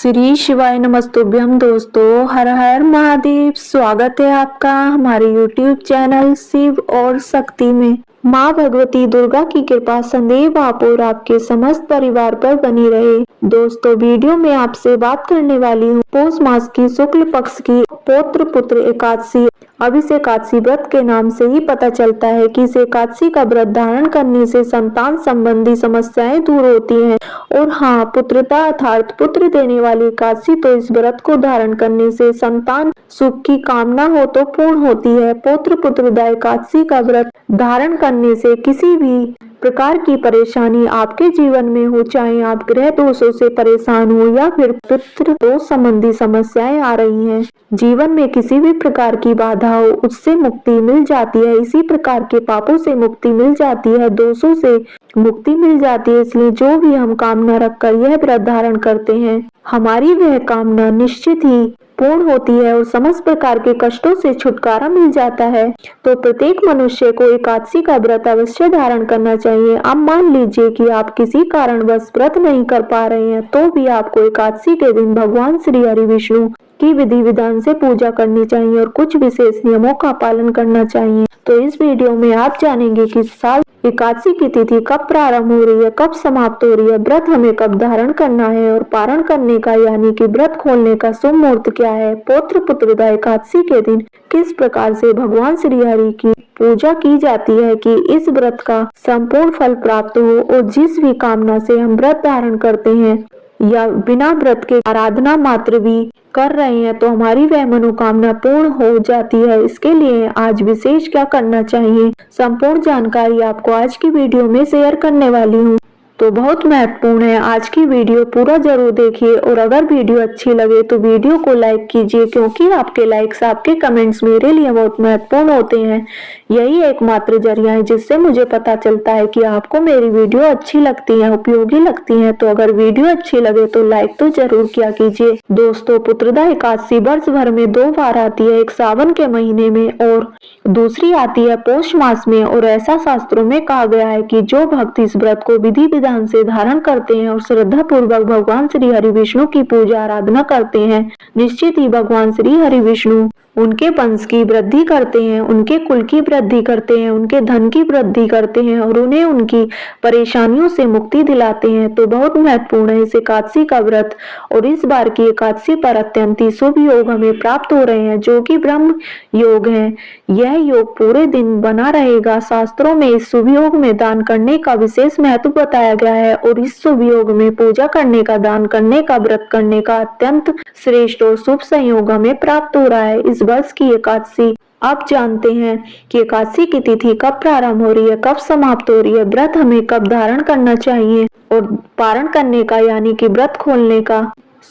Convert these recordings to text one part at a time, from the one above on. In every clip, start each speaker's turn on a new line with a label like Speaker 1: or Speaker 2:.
Speaker 1: श्री शिवाय नमस्तुभ्यम। दोस्तों, हर हर महादेव। स्वागत है आपका हमारे YouTube चैनल शिव और शक्ति में। माँ भगवती दुर्गा की कृपा सदैव आप और आपके समस्त परिवार पर बनी रहे। दोस्तों, वीडियो में आपसे बात करने वाली हूँ पौष मास की शुक्ल पक्ष की पौत्र पुत्र एकादशी। अब इस एकादशी व्रत के नाम से ही पता चलता है कि इस एकादशी का व्रत धारण करने से संतान संबंधी समस्याएं दूर होती हैं। और हाँ, पुत्रता अर्थात पुत्र देने वाली एकादशी, तो इस व्रत को धारण करने से संतान सुख की कामना हो तो पूर्ण होती है। पौत्र पुत्रदा एकादशी का व्रत धारण करने से किसी भी प्रकार की परेशानी आपके जीवन में हो, चाहे आप ग्रह दोषों से परेशान हो या फिर पुत्र दोष संबंधी समस्याएं आ रही हैं, जीवन में किसी भी प्रकार की बाधा हो, उससे मुक्ति मिल जाती है। इसी प्रकार के पापों से मुक्ति मिल जाती है, दोषों से मुक्ति मिल जाती है। इसलिए जो भी हम कामना रखकर यह व्रत धारण करते हैं, हमारी वह कामना निश्चित ही पूर्ण होती है और समस्त प्रकार के कष्टों से छुटकारा मिल जाता है। तो प्रत्येक मनुष्य को एकादशी का व्रत अवश्य धारण करना चाहिए। अब मान लीजिए कि आप किसी कारणवश व्रत नहीं कर पा रहे हैं, तो भी आपको एकादशी के दिन भगवान श्री हरि विष्णु की विधि विधान से पूजा करनी चाहिए और कुछ विशेष नियमों का पालन करना चाहिए। तो इस वीडियो में आप जानेंगे कि साल एकादशी की तिथि कब प्रारंभ हो रही है, कब समाप्त हो रही है, व्रत हमें कब धारण करना है और पारण करने का यानी कि व्रत खोलने का शुभ मुहूर्त क्या है, पौत्र पुत्रदा एकादशी के दिन किस प्रकार से भगवान श्री हरि की पूजा की जाती है कि इस व्रत का संपूर्ण फल प्राप्त हो। और जिस भी कामना से हम व्रत धारण करते हैं या बिना व्रत के आराधना मात्र भी कर रहे हैं, तो हमारी वह मनोकामना पूर्ण हो जाती है। इसके लिए आज विशेष क्या करना चाहिए, संपूर्ण जानकारी आपको आज की वीडियो में शेयर करने वाली हूँ। तो बहुत महत्वपूर्ण है, आज की वीडियो पूरा जरूर देखिए। और अगर वीडियो अच्छी लगे तो वीडियो को लाइक कीजिए, क्योंकि आपके लाइक्स, आपके कमेंट्स मेरे लिए बहुत महत्वपूर्ण होते हैं। यही एकमात्र जरिया है जिससे मुझे पता चलता है कि आपको मेरी वीडियो अच्छी लगती है, उपयोगी लगती है। तो अगर वीडियो अच्छी लगे तो लाइक तो जरूर किया कीजिए। दोस्तों, पुत्रदा एकादशी वर्ष भर में 2 बार आती है, एक सावन के महीने में और दूसरी आती है पौष मास में। और ऐसा शास्त्रों में कहा गया है कि जो भक्त इस व्रत को विधि विधान से धारण करते हैं और श्रद्धा पूर्वक भगवान श्री हरि विष्णु की पूजा आराधना करते हैं, निश्चित ही भगवान श्री हरि विष्णु उनके वंश की वृद्धि करते हैं, उनके कुल की वृद्धि करते हैं, उनके धन की वृद्धि करते हैं और उन्हें उनकी परेशानियों से मुक्ति दिलाते हैं। तो बहुत महत्वपूर्ण है इस एकादशी का व्रत। और इस बार की एकादशी पर अत्यंत शुभ योग हमें प्राप्त हो रहे हैं, जो कि ब्रह्म योग है। यह योग पूरे दिन बना रहेगा। शास्त्रों में इस शुभ योग में दान करने का विशेष महत्व बताया गया है और इस शुभ योग में पूजा करने का, दान करने का, व्रत करने का अत्यंत श्रेष्ठ और शुभ संयोग हमें प्राप्त हो रहा है। इस वर्ष की एकादशी आप जानते हैं कि एकादशी की तिथि कब प्रारंभ हो रही है, कब समाप्त हो रही है, व्रत हमें कब धारण करना चाहिए और पारण करने का यानी कि व्रत खोलने का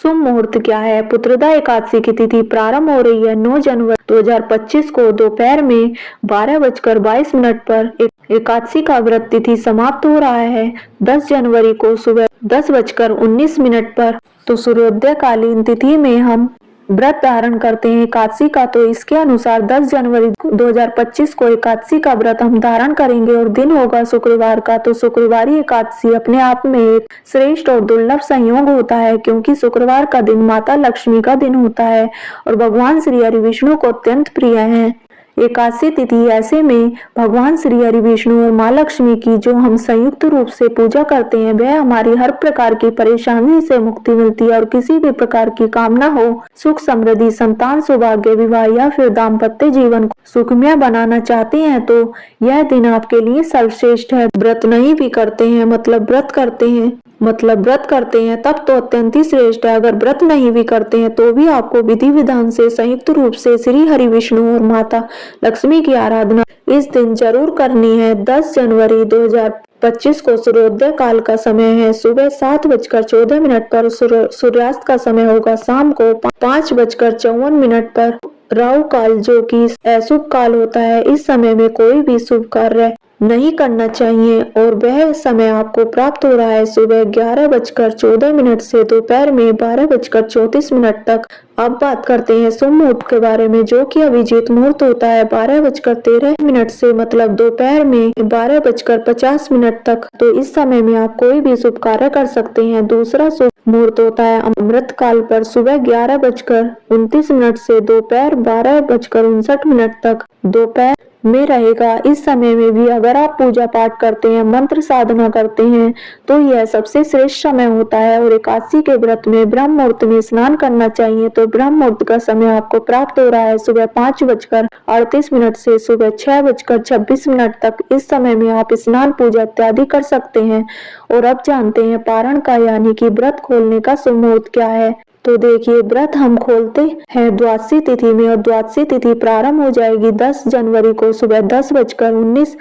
Speaker 1: शुभ मुहूर्त क्या है। पुत्रदा एकादशी की तिथि प्रारंभ हो रही है 9 जनवरी 2025 को दोपहर में 12:22 पर। एकादशी का व्रत तिथि समाप्त हो रहा है 10 जनवरी को सुबह 10:19 पर। तो सूर्योदय कालीन तिथि में हम व्रत धारण करते हैं एकादशी का। तो इसके अनुसार 10 जनवरी 2025 को एकादशी का व्रत हम धारण करेंगे और दिन होगा शुक्रवार का। तो शुक्रवारी एकादशी अपने आप में एक श्रेष्ठ और दुर्लभ संयोग होता है, क्योंकि शुक्रवार का दिन माता लक्ष्मी का दिन होता है और भगवान श्री हरि विष्णु को अत्यंत प्रिय है। एकादशी तिथि ऐसे में भगवान श्री हरि विष्णु और माँ लक्ष्मी की जो हम संयुक्त रूप से पूजा करते हैं, वह हमारी हर प्रकार की परेशानी से मुक्ति मिलती है। और किसी भी प्रकार की कामना हो, सुख समृद्धि, संतान सौभाग्य, विवाह या फिर दाम्पत्य जीवन को सुखमय बनाना चाहते हैं, तो यह दिन आपके लिए सर्वश्रेष्ठ है। व्रत नहीं भी करते हैं मतलब व्रत करते हैं तब तो अत्यंत ही श्रेष्ठ है। अगर व्रत नहीं भी करते हैं तो भी आपको विधि विधान से संयुक्त रूप से श्री हरि विष्णु और माता लक्ष्मी की आराधना इस दिन जरूर करनी है। 10 जनवरी 2025 को सूर्योदय काल का समय है सुबह 7:14 पर। सूर्यास्त का समय होगा शाम को 5:54 पर। राहु काल जो कि अशुभ काल होता है, इस समय में कोई भी शुभ कार्य नहीं करना चाहिए और वह समय आपको प्राप्त हो रहा है सुबह 11:14 से दोपहर में 12:34 तक। अब बात करते हैं शुभ मुहूर्त के बारे में, जो कि अभिजीत मुहूर्त होता है 12:13 से, मतलब दोपहर में 12:50 तक। तो इस समय में आप कोई भी शुभ कार्य कर सकते हैं। दूसरा शुभ मुहूर्त होता है अमृत काल पर सुबह 11:29 से दोपहर 12:59 तक दोपहर में रहेगा। इस समय में भी अगर आप पूजा पाठ करते हैं, मंत्र साधना करते हैं, तो यह सबसे श्रेष्ठ समय होता है। और एकादशी के व्रत में ब्रह्म मुहूर्त में स्नान करना चाहिए। तो ब्रह्म मुहूर्त का समय आपको प्राप्त हो रहा है सुबह 5:38 से सुबह 6:26 तक। इस समय में आप स्नान पूजा इत्यादि कर सकते हैं। और अब जानते हैं पारण का यानी कि व्रत खोलने का शुभ मुहूर्त क्या है। तो देखिए, व्रत हम खोलते हैं द्वादशी तिथि में और द्वादशी तिथि प्रारंभ हो जाएगी 10 जनवरी को सुबह 10:19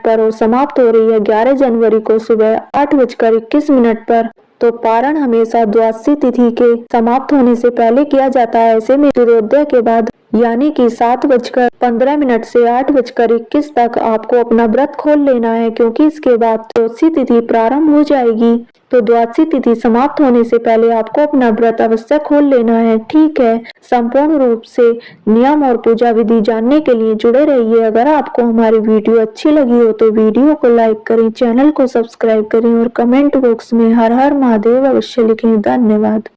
Speaker 1: पर और समाप्त हो रही है 11 जनवरी को सुबह 8:21 पर। तो पारण हमेशा द्वादशी तिथि के समाप्त होने से पहले किया जाता है। ऐसे में सूर्योदय के बाद यानी कि 7:15 से 8:21 तक आपको अपना व्रत खोल लेना है, क्योंकि इसके बाद द्वादशी तिथि प्रारंभ हो जाएगी। तो द्वादशी तिथि समाप्त होने से पहले आपको अपना व्रत अवश्य खोल लेना है। ठीक है, संपूर्ण रूप से नियम और पूजा विधि जानने के लिए जुड़े रहिए। अगर आपको हमारी वीडियो अच्छी लगी हो तो वीडियो को लाइक करें, चैनल को सब्सक्राइब करें और कमेंट बॉक्स में हर हर महादेव अवश्य लिखें। धन्यवाद।